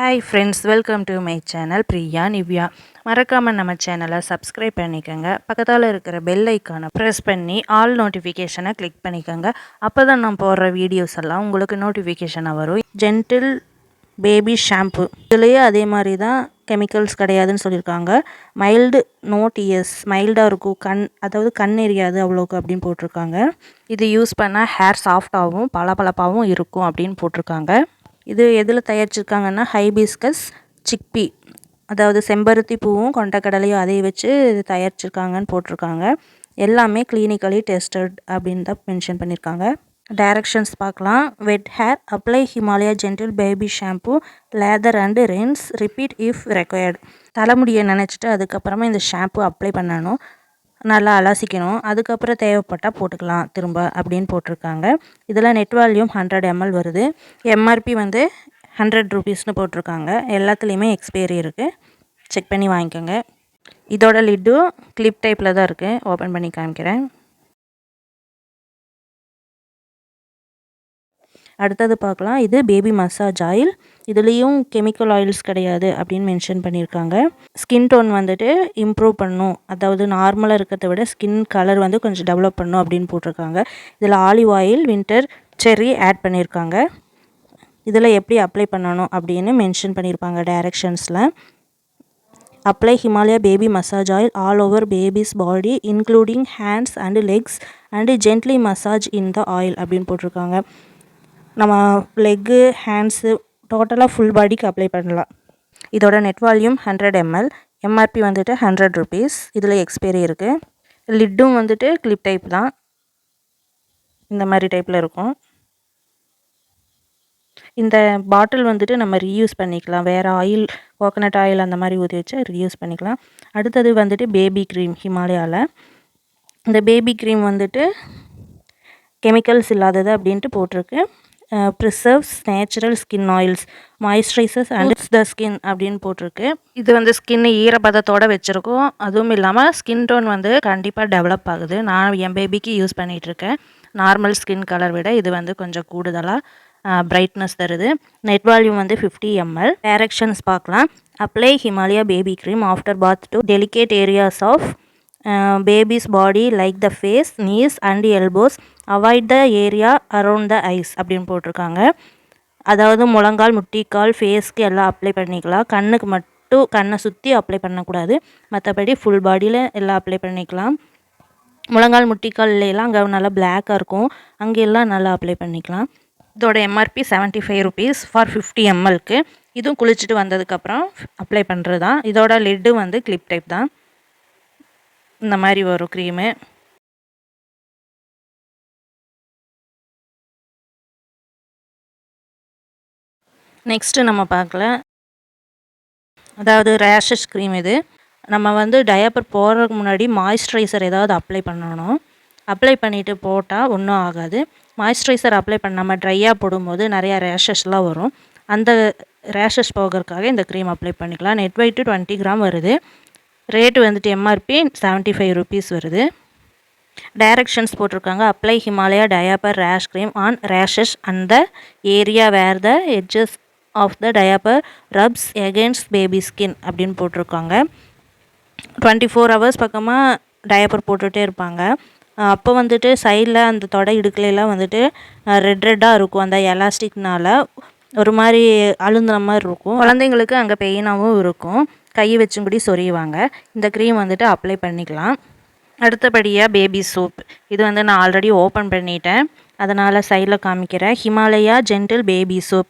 Hi friends, welcome to my channel Priya Nivea. மறக்காமல் நம்ம சேனலை சப்ஸ்கிரைப் பண்ணிக்கோங்க. பக்கத்தில் இருக்கிற பெல் ஐக்கானை ப்ரெஸ் பண்ணி ஆல் நோட்டிஃபிகேஷனை கிளிக் பண்ணிக்கோங்க. அப்போ தான் நான் போடுற வீடியோஸ் எல்லாம் உங்களுக்கு நோட்டிஃபிகேஷனாக வரும். ஜென்டில் பேபி ஷாம்பு, இதுலேயே அதே மாதிரி தான், கெமிக்கல்ஸ் கிடையாதுன்னு சொல்லியிருக்காங்க. மைல்டு நோட் இயர்ஸ், மைல்டாக இருக்கும், அதாவது கண் எரியாது அவ்வளோக்கு அப்படின்னு போட்டிருக்காங்க. இது யூஸ் பண்ணால் ஹேர் சாஃப்டாகவும் பளபளப்பாகவும் இருக்கும் அப்படின்னு போட்டிருக்காங்க. இது எதில் தயாரிச்சிருக்காங்கன்னா ஹைபிஸ்கஸ் சிக்பி, அதாவது செம்பருத்தி பூவும் கொண்டக்கடலையும் அதை வச்சு இது தயாரிச்சிருக்காங்கன்னு போட்டிருக்காங்க. எல்லாமே கிளினிக்கலி டெஸ்டட் அப்படின்னு தான் மென்ஷன் பண்ணியிருக்காங்க. டைரக்ஷன்ஸ் பார்க்கலாம். Wet hair apply Himalaya gentle baby shampoo, lather and rinse, repeat if required. தலைமுடியை நினச்சிட்டு அதுக்கப்புறமா இந்த ஷாம்பு அப்ளை பண்ணணும், நல்லா அலசிக்கணும், அதுக்கப்புறம் தேவைப்பட்டால் போட்டுக்கலாம் திரும்ப அப்படின்னு போட்டிருக்காங்க. இதில் நெட் வால்யூம் 100 ml வருது. எம்ஆர்பி வந்து 100 ரூபீஸ்னு போட்டிருக்காங்க. எல்லாத்துலேயுமே எக்ஸ்பைரி இருக்குது, செக் பண்ணி வாங்கிக்கோங்க. இதோட லிட்டும் கிளிப் டைப்பில் தான் இருக்குது. ஓப்பன் பண்ணி காமிக்கிறேன். அடுத்தது பார்க்கலாம். இது பேபி மசாஜ் ஆயில். இதுலேயும் கெமிக்கல் ஆயில்ஸ் கிடையாது அப்படின்னு மென்ஷன் பண்ணியிருக்காங்க. ஸ்கின் டோன் வந்துட்டு இம்ப்ரூவ் பண்ணும், அதாவது நார்மலாக இருக்கிறத விட ஸ்கின் கலர் வந்து கொஞ்சம் டெவலப் பண்ணும் அப்படின்னு போட்டிருக்காங்க. இதில் olive oil, winter cherry add பண்ணியிருக்காங்க. இதில் எப்படி அப்ளை பண்ணணும் அப்படின்னு மென்ஷன் பண்ணியிருப்பாங்க டைரக்ஷன்ஸில். Apply Himalaya baby massage oil all over baby's body including hands and legs and gently massage in the oil அப்படின்னு போட்டிருக்காங்க. நம்ம லெக்கு, ஹேண்ட்ஸு, டோட்டலாக ஃபுல் பாடிக்கு அப்ளை பண்ணலாம். இதோட நெட் வால்யூம் 100 ml. எம்ஆர்பி வந்துட்டு 100 ரூபீஸ். இதில் எக்ஸ்பைரி இருக்குது. லிட்டும் வந்துட்டு கிளிப் டைப் தான், இந்த மாதிரி டைப்பில் இருக்கும். இந்த பாட்டில் வந்துட்டு நம்ம ரீயூஸ் பண்ணிக்கலாம். வேறு ஆயில், கோகனட் ஆயில் அந்த மாதிரி ஊற்றி வச்சு ரீயூஸ் பண்ணிக்கலாம். அடுத்தது வந்துட்டு பேபி க்ரீம் ஹிமாலயாவில். இந்த பேபி க்ரீம் வந்துட்டு கெமிக்கல்ஸ் இல்லாதது அப்படின்ட்டு போட்டிருக்கு. Preserves natural skin oils, moisturisers and the skin அப்படின்னு போட்டிருக்கு. இது வந்து ஸ்கின் ஈரப்பதத்தோடு வச்சுருக்கோம். அதுவும் இல்லாமல் ஸ்கின் டோன் வந்து கண்டிப்பாக டெவலப் ஆகுது. நான் என் பேபிக்கு யூஸ் பண்ணிகிட்ருக்கேன். நார்மல் ஸ்கின் கலர் விட இது வந்து கொஞ்சம் கூடுதலாக பிரைட்னஸ் தருது. நெட் வால்யூம் வந்து 50 ml. டைரக்ஷன்ஸ் பார்க்கலாம். Apply Himalaya baby cream after bath to delicate areas of baby's body like the face, knees and elbows, avoid the area around the eyes அப்படின்னு போட்டிருக்காங்க. அதாவது முழங்கால், முட்டிக்கால், ஃபேஸ்க்கு எல்லாம் அப்ளை பண்ணிக்கலாம். கண்ணுக்கு மட்டும், கண்ணை சுற்றி அப்ளை பண்ணக்கூடாது. மற்றபடி ஃபுல் பாடியில் எல்லாம் அப்ளை பண்ணிக்கலாம். முழங்கால், முட்டிக்கால்லாம் அங்கே நல்லா பிளாக்காக இருக்கும், அங்கெல்லாம் நல்லா அப்ளை பண்ணிக்கலாம். இதோட எம்ஆர்பி 75 ரூபீஸ் ஃபார் 50 mlக்கு. இதுவும் குளிச்சுட்டு வந்ததுக்கப்புறம் அப்ளை பண்ணுறது தான். இதோட லிட்டு வந்து கிளிப் டைப் தான், இந்த மாதிரி வரும் க்ரீமு. நெக்ஸ்ட்டு நம்ம பார்க்கல, அதாவது ரேஷஸ் க்ரீம். இது நம்ம வந்து டயப்பர் போடுறதுக்கு முன்னாடி மாய்ஸ்சரைசர் ஏதாவது அப்ளை பண்ணணும். அப்ளை பண்ணிவிட்டு போட்டால் ஒன்றும் ஆகாது. மாய்ஸ்சரைசர் அப்ளை பண்ணாமல் ட்ரையாக போடும்போது நிறையா ரேஷஸ்லாம் வரும். அந்த ரேஷஸ் போகிறதுக்காக இந்த க்ரீம் அப்ளை பண்ணிக்கலாம். நெட் வெயிட்டு 20 கிராம் வருது. ரேட்டு வந்துட்டு எம்ஆர்பி 75 ரூபீஸ் வருது. டைரக்ஷன்ஸ் போட்டிருக்காங்க. Apply Himalaya diaper rash cream on rashes and the area where the edges of the diaper rubs against baby skin அப்படின்னு போட்டிருக்காங்க. 24 hours பக்கமாக டயாப்பர் போட்டுகிட்டே இருப்பாங்க. அப்போ வந்துட்டு சைடில் அந்த தொடை இடுக்கலையெல்லாம் வந்துட்டு ரெட்டாக இருக்கும். அந்த எலாஸ்டிக்னால் ஒரு மாதிரி அழுந்துன மாதிரி இருக்கும். குழந்தைங்களுக்கு அங்கே பெயினாகவும் இருக்கும். கை வச்சும் கூடி சொறியுவாங்க. இந்த க்ரீம் வந்துட்டு அப்ளை பண்ணிக்கலாம். அடுத்தபடியாக பேபி சோப். இது வந்து நான் ஆல்ரெடி ஓப்பன் பண்ணிட்டேன், அதனால் சைடில் காமிக்கிறேன். Himalaya gentle baby soap.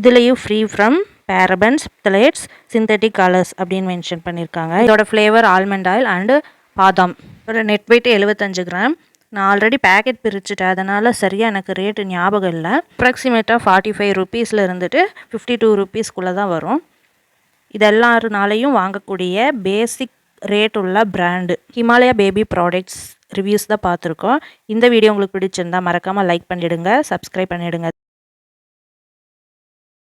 இதுலேயும் free from parabens, plates, synthetic colours அப்படின்னு மென்ஷன் பண்ணியிருக்காங்க. இதோட ஃப்ளேவர் ஆல்மண்ட் ஆயில் அண்டு பாதாம். இதோட நெட் வெயிட் 75 கிராம். நான் ஆல்ரெடி பேக்கெட் பிரிச்சுட்டேன், அதனால் சரியாக எனக்கு ரேட்டு ஞாபகம் இல்லை. அப்ராக்சிமேட்டாக 45 ரூபீஸில் இருந்துட்டு 52 ரூபீஸ்க்குள்ளே தான் வரும். இது எல்லாருனாலையும் வாங்கக்கூடிய பேசிக் ரேட் உள்ள brand Himalaya baby products reviews தான் பார்த்துருக்கோம். இந்த வீடியோ உங்களுக்கு பிடிச்சிருந்தா மறக்காமல் லைக் பண்ணிவிடுங்க, சப்ஸ்கிரைப் பண்ணிவிடுங்க.